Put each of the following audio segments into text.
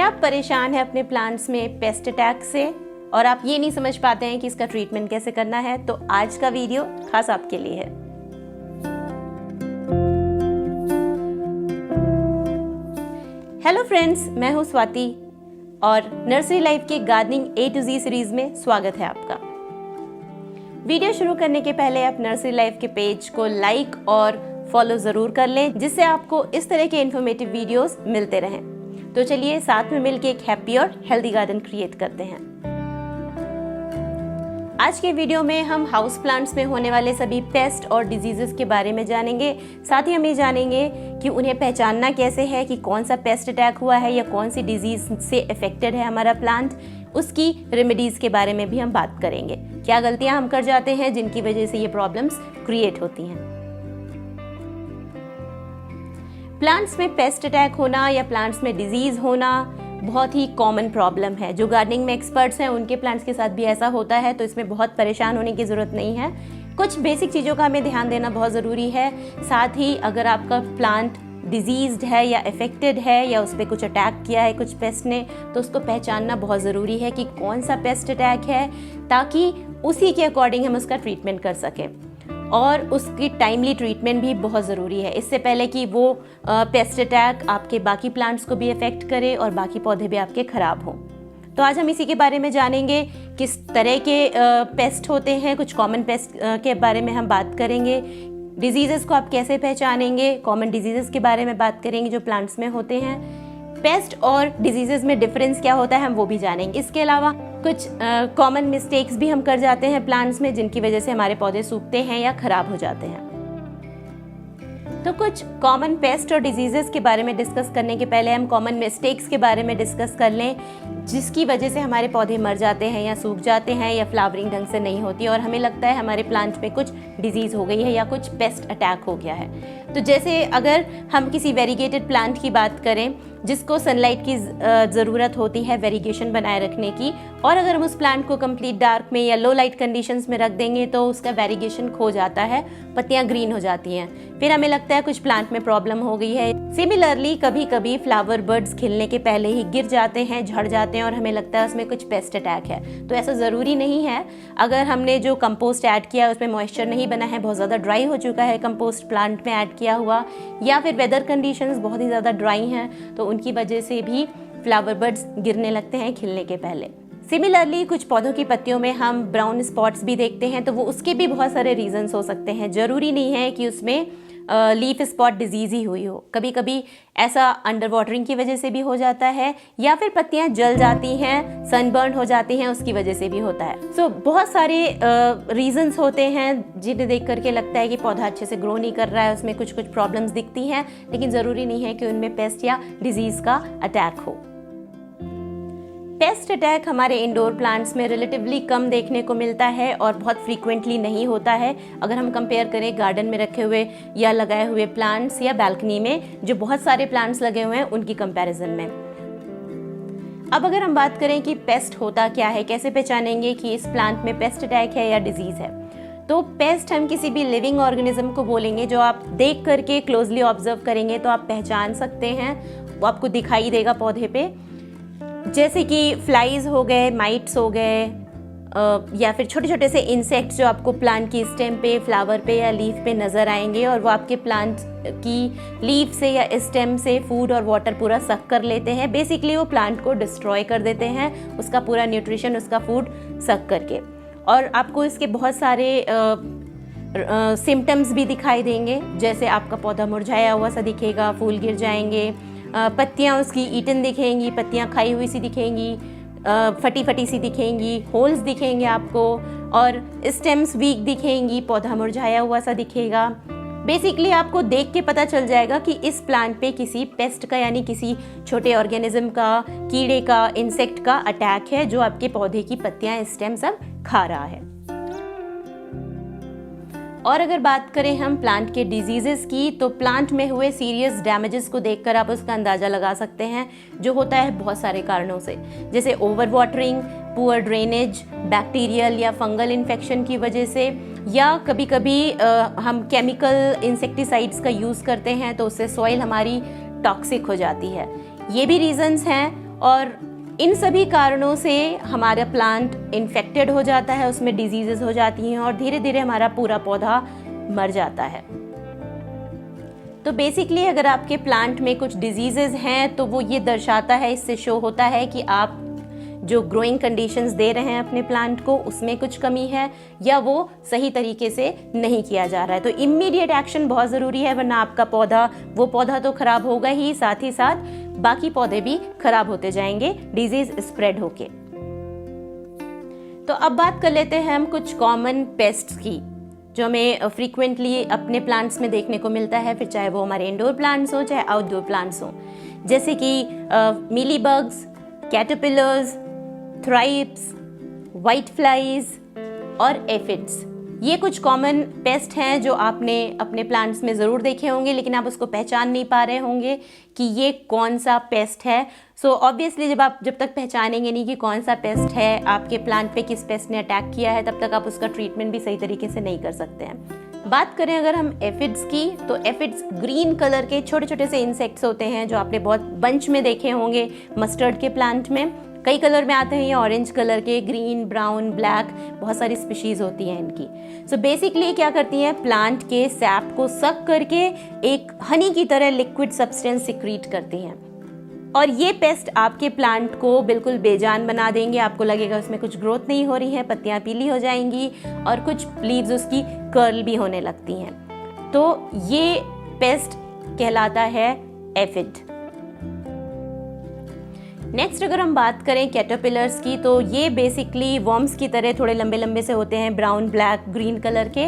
क्या आप परेशान हैं अपने प्लांट्स में पेस्ट अटैक से और आप ये नहीं समझ पाते हैं कि इसका ट्रीटमेंट कैसे करना है? तो आज का वीडियो खास आपके लिए है। हेलो फ्रेंड्स, मैं हूँ स्वाति और नर्सरी लाइफ के gardening A to Z series में स्वागत है आपका। वीडियो शुरू करने के पहले आप नर्सरी लाइफ के पेज को लाइक और फॉलो जरूर कर लें, जिससे आपको इस तरह के इन्फॉर्मेटिव वीडियोस मिलते रहें। तो चलिए साथ में मिलकर एक हैप्पी और हेल्दी गार्डन क्रिएट करते हैं। आज के वीडियो में हम हाउस प्लांट्स में होने वाले सभी पेस्ट और डिजीजेस के बारे में जानेंगे। साथ ही हम ये जानेंगे कि उन्हें पहचानना कैसे है, कि कौन सा पेस्ट अटैक हुआ है या कौन सी डिजीज से अफेक्टेड है हमारा प्लांट। उसकी रेमेडीज के बारे में भी हम बात करेंगे। क्या गलतियां हम कर जाते हैं जिनकी वजह से ये प्रॉब्लम्स क्रिएट होती हैं। प्लांट्स में पेस्ट अटैक होना या प्लांट्स में डिजीज होना बहुत ही कॉमन प्रॉब्लम है। जो गार्डनिंग में एक्सपर्ट्स हैं उनके प्लांट्स के साथ भी ऐसा होता है, तो इसमें बहुत परेशान होने की ज़रूरत नहीं है। कुछ बेसिक चीज़ों का हमें ध्यान देना बहुत ज़रूरी है। साथ ही अगर आपका प्लांट डिजीज्ड है या अफेक्टेड है या उस पर कुछ अटैक किया है कुछ पेस्ट ने, तो उसको पहचानना बहुत ज़रूरी है कि कौन सा पेस्ट अटैक है, ताकि उसी के अकॉर्डिंग हम उसका ट्रीटमेंट कर सकें। और उसकी टाइमली ट्रीटमेंट भी बहुत ज़रूरी है, इससे पहले कि वो पेस्ट अटैक आपके बाकी प्लांट्स को भी अफेक्ट करे और बाकी पौधे भी आपके ख़राब हों। तो आज हम इसी के बारे में जानेंगे, किस तरह के पेस्ट होते हैं। कुछ कॉमन पेस्ट के बारे में हम बात करेंगे। डिजीज़ेस को आप कैसे पहचानेंगे, कॉमन डिजीज़ेस के बारे में बात करेंगे जो प्लांट्स में होते हैं। पेस्ट और डिजीज़ेस में डिफरेंस क्या होता है हम वो भी जानेंगे। इसके अलावा कुछ कॉमन मिस्टेक्स भी हम कर जाते हैं प्लांट्स में, जिनकी वजह से हमारे पौधे सूखते हैं या खराब हो जाते हैं। तो कुछ कॉमन पेस्ट और डिजीजेस के बारे में डिस्कस करने के पहले हम कॉमन मिस्टेक्स के बारे में डिस्कस कर लें, जिसकी वजह से हमारे पौधे मर जाते हैं या सूख जाते हैं या फ्लावरिंग ढंग से नहीं होती और हमें लगता है हमारे प्लांट में कुछ डिजीज़ हो गई है या कुछ पेस्ट अटैक हो गया है। तो जैसे अगर हम किसी वेरीगेटेड प्लांट की बात करें जिसको सनलाइट की ज़रूरत होती है वेरीगेशन बनाए रखने की, और अगर हम उस प्लांट को कंप्लीट डार्क में या लो लाइट कंडीशंस में रख देंगे तो उसका वेरीगेशन खो जाता है, पत्तियां ग्रीन हो जाती हैं, फिर हमें लगता है कुछ प्लांट में प्रॉब्लम हो गई है। सिमिलरली कभी कभी फ्लावर बर्ड्स खिलने के पहले ही गिर जाते हैं, झड़ जाते हैं और हमें लगता है उसमें कुछ पेस्ट अटैक है। तो ऐसा ज़रूरी नहीं है। अगर हमने जो कंपोस्ट ऐड किया उसमें मॉइस्चर नहीं बना है, बहुत ज़्यादा ड्राई हो चुका है कंपोस्ट प्लांट में ऐड किया हुआ, या फिर वेदर कंडीशंस बहुत ही ज़्यादा ड्राई हैं, तो उनकी वजह से भी फ्लावर बर्ड्स गिरने लगते हैं खिलने के पहले। सिमिलरली कुछ पौधों की पत्तियों में हम ब्राउन स्पॉट्स भी देखते हैं, तो वो उसके भी बहुत सारे रीजंस हो सकते हैं। ज़रूरी नहीं है कि उसमें लीफ स्पॉट डिजीज़ ही हुई हो। कभी कभी ऐसा अंडर वाटरिंग की वजह से भी हो जाता है, या फिर पत्तियां जल जाती हैं, सनबर्न हो जाती हैं, उसकी वजह से भी होता है। सो बहुत सारे रीजंस होते हैं जिन्हें देख करके लगता है कि पौधा अच्छे से ग्रो नहीं कर रहा है, उसमें कुछ प्रॉब्लम्स दिखती हैं, लेकिन ज़रूरी नहीं है कि उनमें पेस्ट या डिजीज़ का अटैक हो। पेस्ट अटैक हमारे इंडोर प्लांट्स में रिलेटिवली कम देखने को मिलता है और बहुत फ्रीक्वेंटली नहीं होता है, अगर हम कंपेयर करें गार्डन में रखे हुए या लगाए हुए प्लांट्स या बालकनी में जो बहुत सारे प्लांट्स लगे हुए हैं उनकी कंपैरिजन में। अब अगर हम बात करें कि पेस्ट होता क्या है, कैसे पहचानेंगे कि इस प्लांट में पेस्ट अटैक है या डिजीज़ है, तो पेस्ट हम किसी भी लिविंग ऑर्गेनिज्म को बोलेंगे जो आप देख करके क्लोजली ऑब्जर्व करेंगे तो आप पहचान सकते हैं, वो आपको दिखाई देगा पौधे पे। जैसे कि फ्लाइज हो गए, माइट्स हो गए, या फिर छोटे छोटे से इंसेक्ट्स जो आपको प्लांट की स्टेम पे, फ्लावर पे या लीफ पे नज़र आएंगे, और वो आपके प्लांट की लीफ से या स्टेम से फूड और वाटर पूरा सक कर लेते हैं। बेसिकली वो प्लांट को डिस्ट्रॉय कर देते हैं, उसका पूरा न्यूट्रिशन, उसका फूड सक करके। और आपको इसके बहुत सारे सिम्टम्स भी दिखाई देंगे, जैसे आपका पौधा मुरझाया हुआ सा दिखेगा, फूल गिर जाएंगे, पत्तियां उसकी ईटन दिखेंगी, पत्तियां खाई हुई सी दिखेंगी, फटी फटी सी दिखेंगी, होल्स दिखेंगे आपको, और स्टेम्स वीक दिखेंगी, पौधा मुरझाया हुआ सा दिखेगा। बेसिकली आपको देख के पता चल जाएगा कि इस प्लांट पे किसी पेस्ट का, यानी किसी छोटे ऑर्गेनिज्म का, कीड़े का, इंसेक्ट का अटैक है जो आपके पौधे की पत्तियां, स्टेम सब खा रहा है। और अगर बात करें हम प्लांट के डिजीजेस की, तो प्लांट में हुए सीरियस डैमेजेस को देखकर आप उसका अंदाज़ा लगा सकते हैं, जो होता है बहुत सारे कारणों से, जैसे over watering, poor drainage, bacterial या फंगल इन्फेक्शन की वजह से, या कभी कभी हम केमिकल इंसेक्टिसाइड्स का यूज़ करते हैं तो उससे सॉइल हमारी टॉक्सिक हो जाती है। ये भी रीजंस हैं। और इन सभी कारणों से हमारा प्लांट इन्फेक्टेड हो जाता है, उसमें डिजीजेस हो जाती हैं और धीरे धीरे हमारा पूरा पौधा मर जाता है। तो बेसिकली अगर आपके प्लांट में कुछ डिजीजेस हैं तो वो ये दर्शाता है, इससे शो होता है कि आप जो ग्रोइंग कंडीशंस दे रहे हैं अपने प्लांट को उसमें कुछ कमी है या वो सही तरीके से नहीं किया जा रहा है। तो इमीडिएट एक्शन बहुत ज़रूरी है, वरना आपका पौधा तो खराब होगा ही, साथ ही साथ बाकी पौधे भी खराब होते जाएंगे डिजीज स्प्रेड होके। तो अब बात कर लेते हैं हम कुछ कॉमन पेस्ट्स की जो हमें फ्रीक्वेंटली अपने प्लांट्स में देखने को मिलता है, फिर चाहे वो हमारे इंडोर प्लांट्स हो चाहे आउटडोर प्लांट्स हो, जैसे कि mealy bugs, caterpillars, thrips, white flies और एफिड्स। ये कुछ कॉमन पेस्ट हैं जो आपने अपने प्लांट्स में ज़रूर देखे होंगे, लेकिन आप उसको पहचान नहीं पा रहे होंगे कि ये कौन सा पेस्ट है। सो ऑब्वियसली जब तक पहचानेंगे नहीं कि कौन सा पेस्ट है, आपके प्लांट पे किस पेस्ट ने अटैक किया है, तब तक आप उसका ट्रीटमेंट भी सही तरीके से नहीं कर सकते हैं। बात करें अगर हम एफिड्स की, तो एफिड्स ग्रीन कलर के छोटे छोटे से इंसेक्ट्स होते हैं जो आपने बहुत बंच में देखे होंगे मस्टर्ड के प्लांट में। कई कलर में आते हैं, ये ऑरेंज कलर के, ग्रीन, ब्राउन, ब्लैक, बहुत सारी स्पीशीज होती हैं इनकी। सो बेसिकली क्या करती हैं, प्लांट के सैप को सक करके एक हनी की तरह लिक्विड सब्सटेंस सिक्रीट करती हैं और ये पेस्ट आपके प्लांट को बिल्कुल बेजान बना देंगे। आपको लगेगा उसमें कुछ ग्रोथ नहीं हो रही है, पत्तियां पीली हो जाएंगी और कुछ लीव्स उसकी कर्ल भी होने लगती हैं। तो ये पेस्ट कहलाता है एफिड। नेक्स्ट अगर हम बात करें कैटरपिलर्स की, तो ये बेसिकली वर्म्स की तरह थोड़े लंबे लंबे से होते हैं, ब्राउन, ब्लैक, ग्रीन कलर के।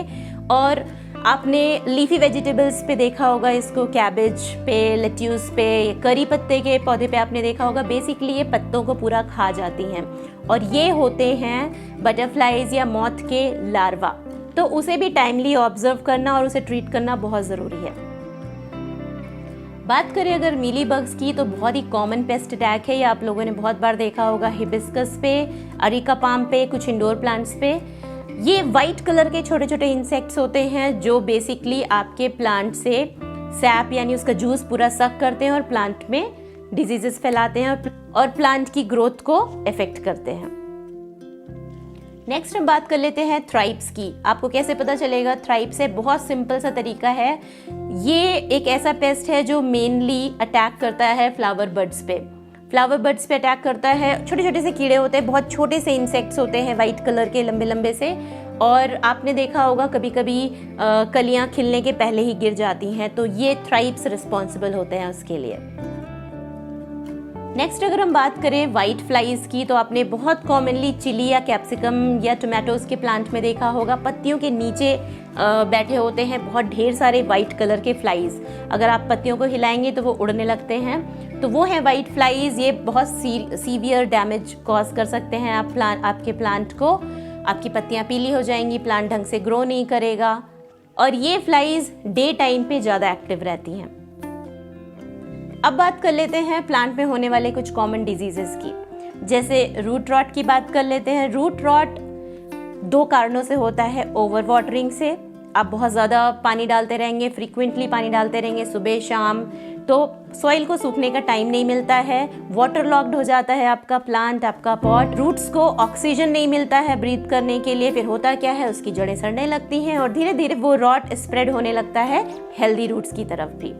और आपने लीफी वेजिटेबल्स पे देखा होगा इसको, कैबेज पे, लेट्यूस पे, करी पत्ते के पौधे पे आपने देखा होगा। बेसिकली ये पत्तों को पूरा खा जाती हैं और ये होते हैं बटरफ्लाइज या मॉथ के लार्वा। तो उसे भी टाइमली ऑब्जर्व करना और उसे ट्रीट करना बहुत ज़रूरी है। बात करें अगर मीली बग्स की, तो बहुत ही कॉमन पेस्ट अटैक है, ये आप लोगों ने बहुत बार देखा होगा हिबिस्कस पे, अरिका पाम पे, कुछ इंडोर प्लांट्स पे। ये वाइट कलर के छोटे छोटे इंसेक्ट्स होते हैं जो बेसिकली आपके प्लांट से सैप यानी उसका जूस पूरा सक करते हैं और प्लांट में डिजीजेस फैलाते हैं और प्लांट की ग्रोथ को इफेक्ट करते हैं। नेक्स्ट हम बात कर लेते हैं थ्राइप्स की। आपको कैसे पता चलेगा थ्राइप्स है? बहुत सिंपल सा तरीका है। ये एक ऐसा पेस्ट है जो मेनली अटैक करता है फ्लावर बड्स पे। फ्लावर बड्स पे अटैक करता है। छोटे छोटे से कीड़े होते हैं, बहुत छोटे से इंसेक्ट्स होते हैं वाइट कलर के, लंबे लंबे से, और आपने देखा होगा कभी कभी कलियां खिलने के पहले ही गिर जाती हैं। तो ये थ्राइप्स रिस्पॉन्सिबल होते हैं उसके लिए। नेक्स्ट अगर हम बात करें वाइट फ्लाइज की, तो आपने बहुत कॉमनली चिली या कैप्सिकम या टोमेटोज के प्लांट में देखा होगा, पत्तियों के नीचे बैठे होते हैं बहुत ढेर सारे वाइट कलर के फ्लाइज। अगर आप पत्तियों को हिलाएंगे तो वो उड़ने लगते हैं, तो वो है वाइट फ्लाइज। ये बहुत सीवियर डैमेज कॉज कर सकते हैं आपके प्लांट को। आपकी पत्तियां पीली हो जाएंगी, प्लांट ढंग से ग्रो नहीं करेगा। और ये फ्लाइज डे टाइम पे ज़्यादा एक्टिव रहती हैं। अब बात कर लेते हैं प्लांट में होने वाले कुछ कॉमन डिजीजेस की, जैसे रूट रॉट की बात कर लेते हैं। रूट रॉट 2 कारणों से होता है। ओवर वाटरिंग से, आप बहुत ज़्यादा पानी डालते रहेंगे, फ्रीक्वेंटली पानी डालते रहेंगे सुबह शाम, तो सॉइल को सूखने का टाइम नहीं मिलता है, वाटर लॉक्ड हो जाता है आपका प्लांट, आपका पॉट। रूट्स को ऑक्सीजन नहीं मिलता है ब्रीथ करने के लिए, फिर होता क्या है, उसकी जड़ें सड़ने लगती हैं और धीरे धीरे वो रॉट स्प्रेड होने लगता है हेल्दी रूट्स की तरफ भी।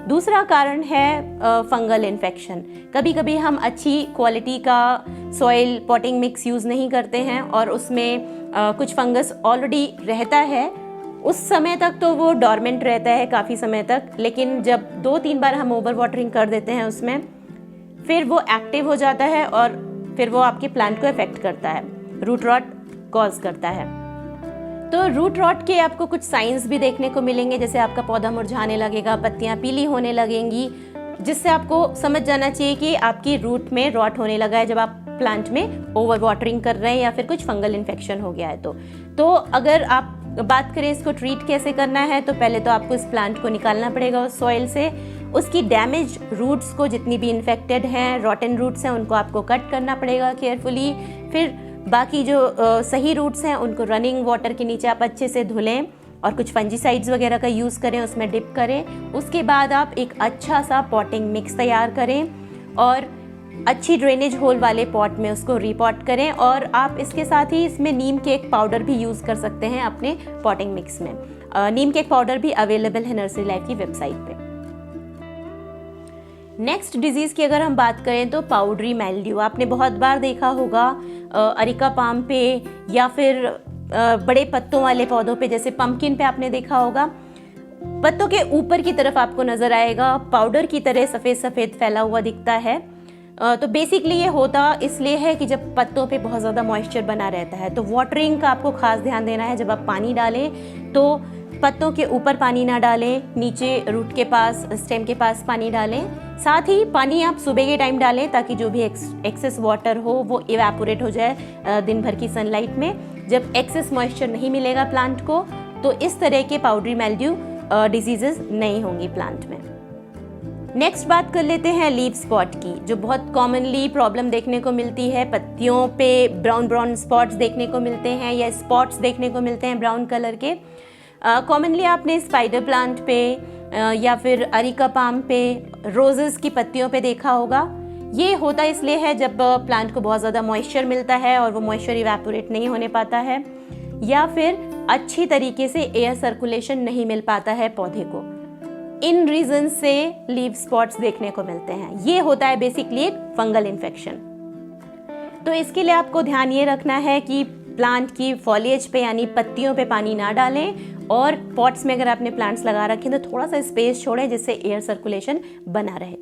दूसरा कारण है फंगल इन्फेक्शन। कभी कभी हम अच्छी क्वालिटी का सॉइल पॉटिंग मिक्स यूज़ नहीं करते हैं और उसमें कुछ फंगस ऑलरेडी रहता है। उस समय तक तो वो डॉर्मेंट रहता है काफ़ी समय तक, लेकिन जब 2-3 बार हम ओवर वाटरिंग कर देते हैं उसमें, फिर वो एक्टिव हो जाता है और फिर वो आपके प्लांट को इफेक्ट करता है, रूट रॉट कॉज करता है। तो रूट रॉट के आपको कुछ साइंस भी देखने को मिलेंगे, जैसे आपका पौधा मुरझाने लगेगा, पत्तियां पीली होने लगेंगी, जिससे आपको समझ जाना चाहिए कि आपकी रूट में रॉट होने लगा है जब आप प्लांट में ओवर वाटरिंग कर रहे हैं या फिर कुछ फंगल इन्फेक्शन हो गया है। तो अगर आप बात करें इसको ट्रीट कैसे करना है, तो पहले तो आपको इस प्लांट को निकालना पड़ेगा उस सॉइल से। उसकी डैमेज रूट्स को, जितनी भी इन्फेक्टेड हैं, रॉटन रूट्स हैं, उनको आपको कट करना पड़ेगा केयरफुली। फिर बाकी जो सही रूट्स हैं उनको रनिंग वाटर के नीचे आप अच्छे से धुलें और कुछ फंजीसाइड्स वगैरह का यूज़ करें, उसमें डिप करें। उसके बाद आप एक अच्छा सा पॉटिंग मिक्स तैयार करें और अच्छी ड्रेनेज होल वाले पॉट में उसको रीपॉट करें। और आप इसके साथ ही इसमें नीम केक पाउडर भी यूज़ कर सकते हैं अपने पॉटिंग मिक्स में। नीम केक पाउडर भी अवेलेबल है नर्सरी लाइफ की वेबसाइट पे। नेक्स्ट डिजीज़ की अगर हम बात करें तो पाउडरी मैल्ड्यू। आपने बहुत बार देखा होगा अरिका पाम पे या फिर बड़े पत्तों वाले पौधों पे, जैसे पंपकिन पे आपने देखा होगा, पत्तों के ऊपर की तरफ आपको नजर आएगा पाउडर की तरह सफ़ेद सफ़ेद फैला हुआ दिखता है। तो बेसिकली ये होता इसलिए है कि जब पत्तों पे बहुत ज़्यादा मॉइस्चर बना रहता है तो वाटरिंग का आपको खास ध्यान देना है। जब आप पानी डालें तो पत्तों के ऊपर पानी ना डालें, नीचे रूट के पास, स्टेम के पास पानी डालें। साथ ही पानी आप सुबह के टाइम डालें ताकि जो भी एक्सेस वाटर हो वो इवेपोरेट हो जाए दिन भर की सनलाइट में। जब एक्सेस मॉइस्चर नहीं मिलेगा प्लांट को तो इस तरह के पाउडरी मैल्ड्यू डिजीजेस नहीं होंगी प्लांट में। नेक्स्ट बात कर लेते हैं लीफ स्पॉट की, जो बहुत कॉमनली प्रॉब्लम देखने को मिलती है। पत्तियों पे ब्राउन ब्राउन स्पॉट्स देखने को मिलते हैं या स्पॉट्स देखने को मिलते हैं ब्राउन कलर के। कॉमनली आपने स्पाइडर प्लांट पे या फिर अरिका पाम पे, रोजेस की पत्तियों पे देखा होगा। ये होता इसलिए है जब प्लांट को बहुत ज़्यादा मॉइस्चर मिलता है और वो मॉइस्चर इवेपोरेट नहीं होने पाता है, या फिर अच्छी तरीके से एयर सर्कुलेशन नहीं मिल पाता है पौधे को। इन रीजन से लीफ स्पॉट्स देखने को मिलते हैं। ये होता है बेसिकली एक फंगल इन्फेक्शन। तो इसके लिए आपको ध्यान ये रखना है कि प्लांट की फॉलिएज पे यानी पत्तियों पे पानी ना डालें, और पॉट्स में अगर आपने प्लांट्स लगा रखे हैं तो थोड़ा सा स्पेस छोड़ें जिससे एयर सर्कुलेशन बना रहे।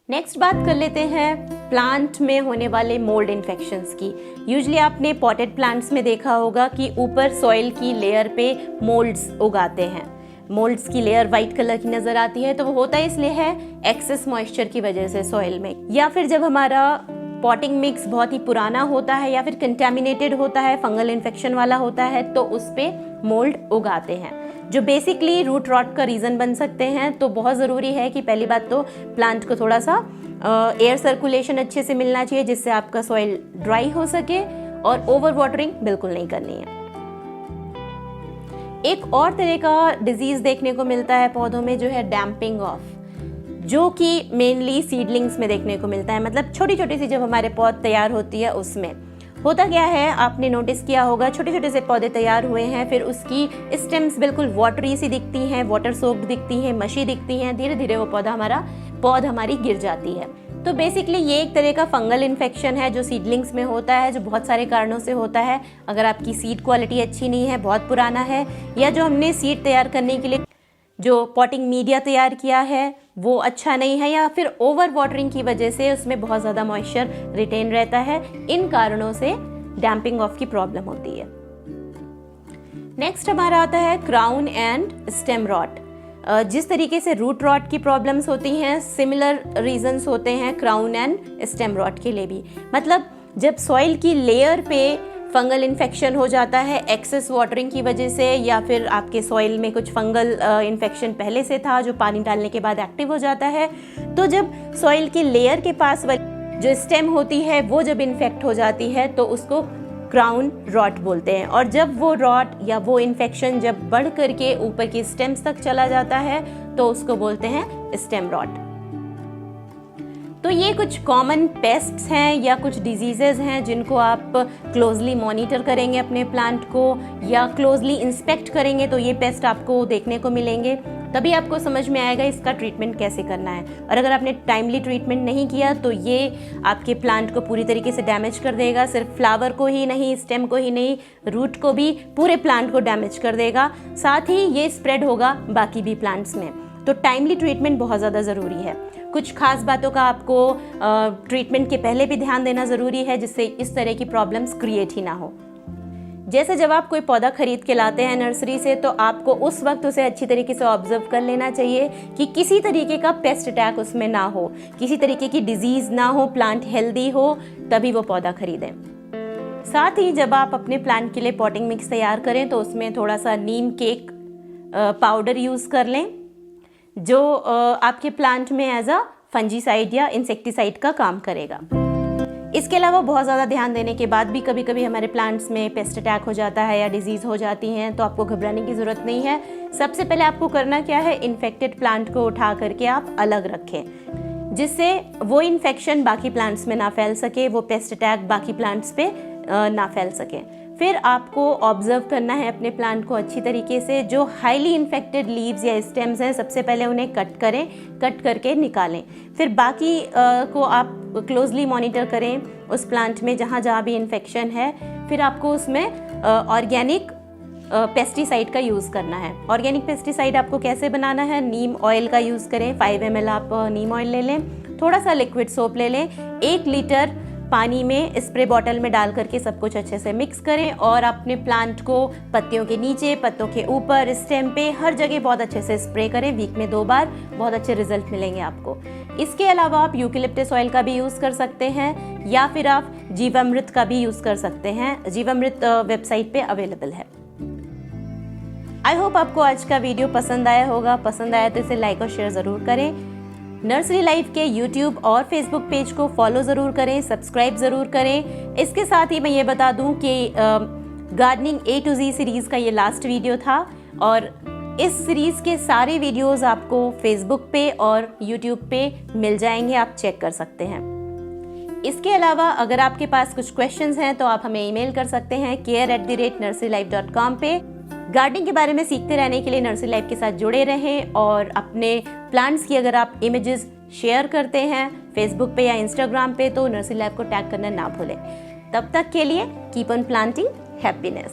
नेक्स्ट बात कर लेते हैं प्लांट में होने वाले मोल्ड इन्फेक्शंस की। यूजुअली आपने पॉटेड प्लांट्स में देखा होगा कि ऊपर सॉइल की लेयर पे मोल्ड्स उगाते हैं। मोल्ड्स की लेयर वाइट कलर की नजर आती है, तो वो होता इसलिए है एक्सेस मॉइस्चर की वजह से सॉइल में, या फिर जब हमारा पॉटिंग मिक्स बहुत ही पुराना होता है या फिर कंटेमिनेटेड होता है, फंगल इन्फेक्शन वाला होता है, तो उस पे मोल्ड उगाते हैं, जो बेसिकली रूट रॉट का रीज़न बन सकते हैं। तो बहुत ज़रूरी है कि पहली बात तो प्लांट को थोड़ा सा एयर सर्कुलेशन अच्छे से मिलना चाहिए जिससे आपका सॉइल ड्राई हो सके, और ओवर वाटरिंग बिल्कुल नहीं करनी है। एक और तरह का डिजीज़ देखने को मिलता है पौधों में, जो है डैम्पिंग ऑफ, जो कि मेनली सीडलिंग्स में देखने को मिलता है। मतलब छोटी छोटी सी जब हमारे पौध तैयार होती है उसमें होता क्या है, आपने नोटिस किया होगा छोटे छोटे से पौधे तैयार हुए हैं, फिर उसकी स्टेम्स बिल्कुल वाटरी सी दिखती हैं, वाटर सोक्ड दिखती हैं, मशी दिखती हैं, धीरे धीरे वो पौध हमारी गिर जाती है। तो बेसिकली ये एक तरह का फंगल इन्फेक्शन है जो सीडलिंग्स में होता है, जो बहुत सारे कारणों से होता है। अगर आपकी सीड क्वालिटी अच्छी नहीं है, बहुत पुराना है, या जो हमने सीड तैयार करने के लिए जो पॉटिंग मीडिया तैयार किया है वो अच्छा नहीं है, या फिर ओवर वाटरिंग की वजह से उसमें बहुत ज़्यादा मॉइस्चर रिटेन रहता है, इन कारणों से डैम्पिंग ऑफ की प्रॉब्लम होती है। नेक्स्ट हमारा आता है क्राउन एंड स्टेम रॉट। जिस तरीके से रूट रॉट की प्रॉब्लम्स होती हैं, सिमिलर रीजंस होते हैं क्राउन एंड स्टेम रॉट के लिए भी। मतलब जब सॉइल की लेयर पे फंगल इन्फेक्शन हो जाता है एक्सेस वाटरिंग की वजह से, या फिर आपके सॉइल में कुछ फंगल इन्फेक्शन पहले से था जो पानी डालने के बाद एक्टिव हो जाता है, तो जब सॉइल की लेयर के पास जो स्टेम होती है वो जब इन्फेक्ट हो जाती है तो उसको क्राउन रॉट बोलते हैं। और जब वो रॉट या वो इन्फेक्शन जब बढ़ करके ऊपर की स्टेम्स तक चला जाता है तो उसको बोलते हैं स्टेम रॉट। तो ये कुछ कॉमन पेस्ट्स हैं या कुछ डिजीजेज हैं जिनको आप क्लोजली मॉनिटर करेंगे अपने प्लांट को, या क्लोजली इंस्पेक्ट करेंगे तो ये पेस्ट आपको देखने को मिलेंगे। तभी आपको समझ में आएगा इसका ट्रीटमेंट कैसे करना है। और अगर आपने टाइमली ट्रीटमेंट नहीं किया तो ये आपके प्लांट को पूरी तरीके से डैमेज कर देगा। सिर्फ फ्लावर को ही नहीं, स्टेम को ही नहीं, रूट को भी, पूरे प्लांट को डैमेज कर देगा। साथ ही ये स्प्रेड होगा बाकी भी प्लांट्स में। तो टाइमली ट्रीटमेंट बहुत ज़्यादा ज़रूरी है। कुछ खास बातों का आपको ट्रीटमेंट के पहले भी ध्यान देना ज़रूरी है जिससे इस तरह की प्रॉब्लम्स क्रिएट ही ना हो। जैसे जब आप कोई पौधा खरीद के लाते हैं नर्सरी से, तो आपको उस वक्त उसे अच्छी तरीके से ऑब्जर्व कर लेना चाहिए कि किसी तरीके का पेस्ट अटैक उसमें ना हो, किसी तरीके की डिजीज़ ना हो, प्लांट हेल्दी हो, तभी वो पौधा खरीदें। साथ ही जब आप अपने प्लांट के लिए पॉटिंग मिक्स तैयार करें तो उसमें थोड़ा सा नीम केक पाउडर यूज़ कर लें, जो आपके प्लांट में एज अ फंजीसाइड या इंसेक्टिसाइड का काम करेगा। इसके अलावा बहुत ज़्यादा ध्यान देने के बाद भी कभी कभी हमारे प्लांट्स में पेस्ट अटैक हो जाता है या डिजीज़ हो जाती हैं, तो आपको घबराने की ज़रूरत नहीं है। सबसे पहले आपको करना क्या है, इन्फेक्टेड प्लांट को उठा करके आप अलग रखें। जिससे वो इन्फेक्शन बाकी प्लांट्स में ना फैल सके, वो पेस्ट अटैक बाकी प्लांट्स पे ना फैल सके। फिर आपको ऑब्जर्व करना है अपने प्लांट को अच्छी तरीके से। जो हाईली इन्फेक्टेड लीव्स या स्टेम्स हैं, सबसे पहले उन्हें कट करें, कट करके निकालें। फिर बाकी को आप क्लोजली मॉनिटर करें उस प्लांट में जहाँ जहाँ भी इन्फेक्शन है। फिर आपको उसमें ऑर्गेनिक पेस्टिसाइड का यूज़ करना है। ऑर्गेनिक पेस्टिसाइड आपको कैसे बनाना है, नीम ऑयल का यूज़ करें। 5 ml आप नीम ऑयल ले लें, थोड़ा सा लिक्विड सोप ले लें, 1 लीटर पानी में स्प्रे बॉटल में डाल करके सब कुछ अच्छे से मिक्स करें और अपने प्लांट को पत्तियों के नीचे, पत्तों के ऊपर, स्टेम पे, हर जगह बहुत अच्छे से स्प्रे करें। वीक में 2 बार, बहुत अच्छे रिजल्ट मिलेंगे आपको। इसके अलावा आप यूकेलिप्टस ऑयल का भी यूज़ कर सकते हैं या फिर आप जीवामृत का भी यूज़ कर सकते हैं। जीवामृत वेबसाइट पे अवेलेबल है। आई होप आपको आज का वीडियो पसंद आया होगा। पसंद आया तो इसे लाइक और शेयर ज़रूर करें। नर्सरी लाइफ के यूट्यूब और फेसबुक पेज को फॉलो ज़रूर करें, सब्सक्राइब ज़रूर करें। इसके साथ ही मैं ये बता दूं कि gardening A to Z series का ये लास्ट वीडियो था और इस सीरीज़ के सारे वीडियोस आपको फेसबुक पे और यूट्यूब पे मिल जाएंगे, आप चेक कर सकते हैं। इसके अलावा अगर आपके पास कुछ क्वेश्चंस हैं तो आप हमें ईमेल कर सकते हैं care@nurserylife.com पे। गार्डनिंग के बारे में सीखते रहने के लिए नर्सरी लाइफ के साथ जुड़े रहें और अपने प्लांट्स की अगर आप इमेजेस शेयर करते हैं फेसबुक पे या इंस्टाग्राम पे तो नर्सरी लाइफ को टैग करना ना भूलें। तब तक के लिए कीप ऑन प्लांटिंग हैप्पीनेस।